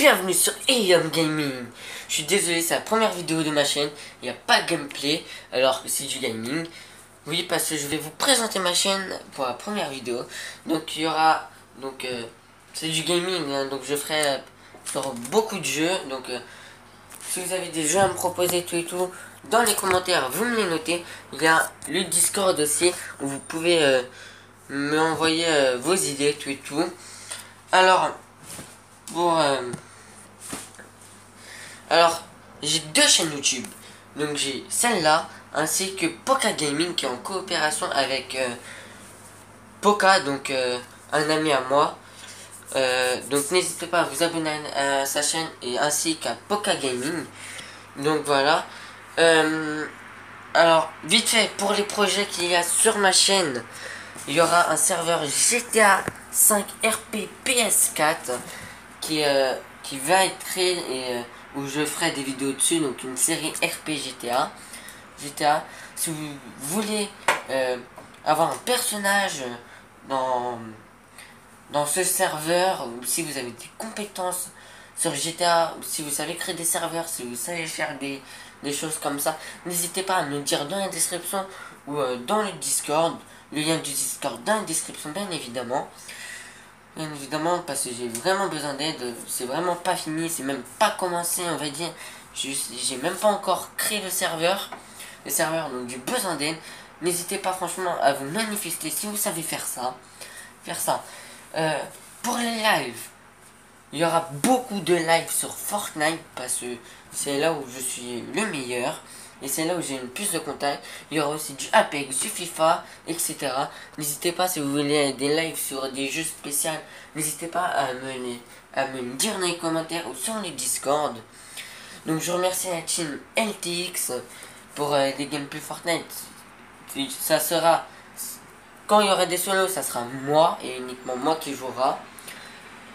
bienvenue sur Ayam Gaming. Je suis désolé, c'est la première vidéo de ma chaîne, il n'y a pas de gameplay alors que c'est du gaming. Oui, parce que je vais vous présenter ma chaîne pour la première vidéo. Donc il y aura, c'est du gaming, hein, donc je ferai sur beaucoup de jeux. Donc si vous avez des jeux à me proposer tout et tout, dans les commentaires vous me les notez. Il y a le Discord aussi où vous pouvez me envoyer vos idées tout et tout. Alors alors j'ai deux chaînes YouTube, donc j'ai celle-là ainsi que Poka Gaming qui est en coopération avec Poka, donc un ami à moi. Donc n'hésitez pas à vous abonner à sa chaîne et ainsi qu'à Poka Gaming. Donc voilà. Alors vite fait pour les projets qu'il y a sur ma chaîne, il y aura un serveur GTA 5 RP PS4 qui va être créé et où je ferai des vidéos dessus, donc une série RP GTA. Si vous voulez avoir un personnage dans ce serveur, ou si vous avez des compétences sur GTA, ou si vous savez créer des serveurs, si vous savez faire des choses comme ça, n'hésitez pas à me le dire dans la description ou dans le Discord. Le lien du Discord dans la description, bien évidemment. Bien évidemment, parce que j'ai vraiment besoin d'aide. C'est vraiment pas fini, c'est même pas commencé, on va dire. J'ai même pas encore créé le serveur. Donc j'ai besoin d'aide. N'hésitez pas franchement à vous manifester si vous savez faire ça. Pour les lives, il y aura beaucoup de lives sur Fortnite parce que c'est là où je suis le meilleur. Et c'est là où j'ai le plus de contacts. Il y aura aussi du Apex, du FIFA, etc. N'hésitez pas si vous voulez des lives sur des jeux spéciaux. N'hésitez pas à me le dire dans les commentaires ou sur les Discord. Donc je remercie la team LTX pour des gameplays Fortnite. Ça sera, quand il y aura des solos, ça sera moi et uniquement moi qui jouera.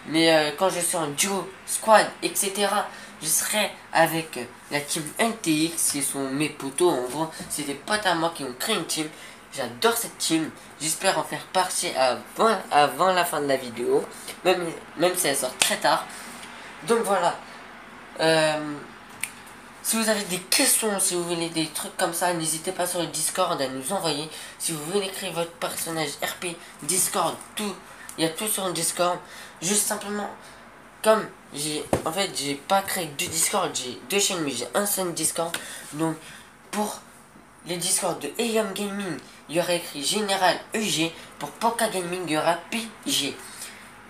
Mais quand je suis en duo, squad, etc., je serai avec la team NTX qui sont mes potos. En gros, c'est des potes à moi qui ont créé une team. J'adore cette team. J'espère en faire partie avant la fin de la vidéo. Même si elle sort très tard. Donc voilà. Si vous avez des questions, si vous voulez des trucs comme ça, n'hésitez pas sur le Discord à nous envoyer. Si vous voulez créer votre personnage RP, Discord, tout. Il y a tout sur le Discord. Juste simplement, comme j'ai pas créé deux Discord, j'ai deux chaînes, mais j'ai un seul Discord. Donc pour les Discord de Ayam Gaming, il y aura écrit Général EG. Pour Poka Gaming, il y aura PG.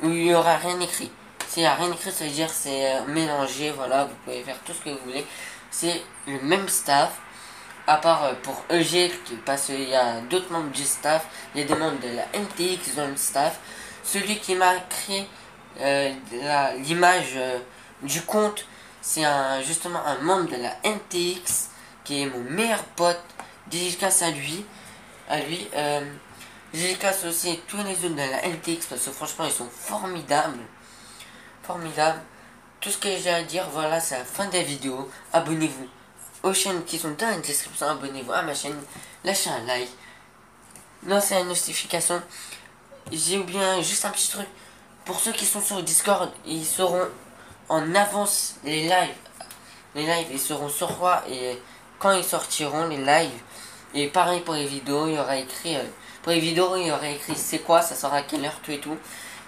Où il n'y aura rien écrit. S'il n'y a rien écrit, ça veut dire c'est mélangé. Voilà, vous pouvez faire tout ce que vous voulez. C'est le même staff. À part pour EG, parce qu'il y a d'autres membres du staff. Il y a des membres de la NTX dans le staff. Celui qui m'a créé l'image du compte, c'est justement un membre de la NTX qui est mon meilleur pote. Dédicace à lui. Dédicace aussi tous les autres de la NTX parce que franchement ils sont formidables. Tout ce que j'ai à dire, voilà, c'est la fin de la vidéo. Abonnez-vous aux chaînes qui sont dans la description. Abonnez-vous à ma chaîne. Lâchez un like. Lancez la notification. J'ai oublié juste un petit truc. Pour ceux qui sont sur le Discord, ils seront en avance les lives. Les lives, ils seront sur quoi et quand ils sortiront les lives. Et pareil pour les vidéos, il y aura écrit c'est quoi, ça sera à quelle heure, tout et tout.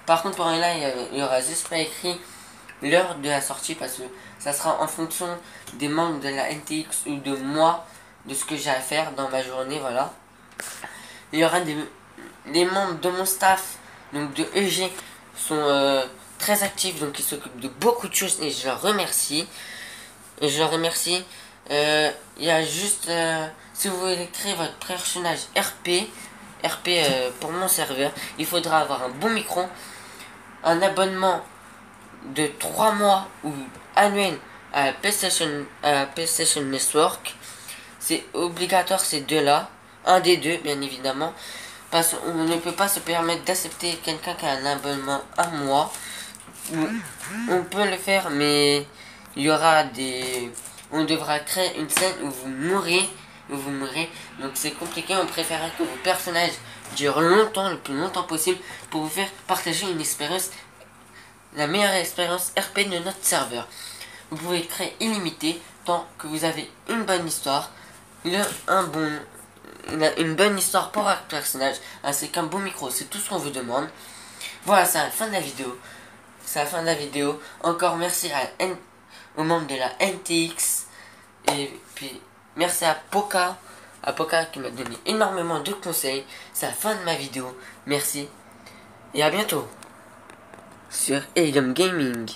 Par contre pour les lives, il y aura juste pas écrit l'heure de la sortie parce que ça sera en fonction des membres de la NTX ou de moi, de ce que j'ai à faire dans ma journée, voilà. Il y aura les membres de mon staff, donc de EG, sont très actifs, donc ils s'occupent de beaucoup de choses et je leur remercie. Il y a juste, si vous voulez créer votre personnage RP pour mon serveur, il faudra avoir un bon micro, un abonnement de 3 mois ou annuel à PlayStation Network. C'est obligatoire ces deux-là, un des deux bien évidemment. Parce qu'on ne peut pas se permettre d'accepter quelqu'un qui a un abonnement à mois. On peut le faire, mais il y aura on devra créer une scène où vous mourrez. Donc c'est compliqué, on préfère que vos personnages durent longtemps, le plus longtemps possible, pour vous faire partager une expérience la meilleure expérience RP de notre serveur. Vous pouvez créer illimité tant que vous avez une bonne histoire, une bonne histoire pour votre personnage, ainsi qu'un bon micro. C'est tout ce qu'on vous demande. Voilà, c'est la fin de la vidéo. C'est la fin de la vidéo. Encore merci aux membres de la NTX. Et puis merci à Poka qui m'a donné énormément de conseils. C'est la fin de ma vidéo. Merci. Et à bientôt sur Helium Gaming.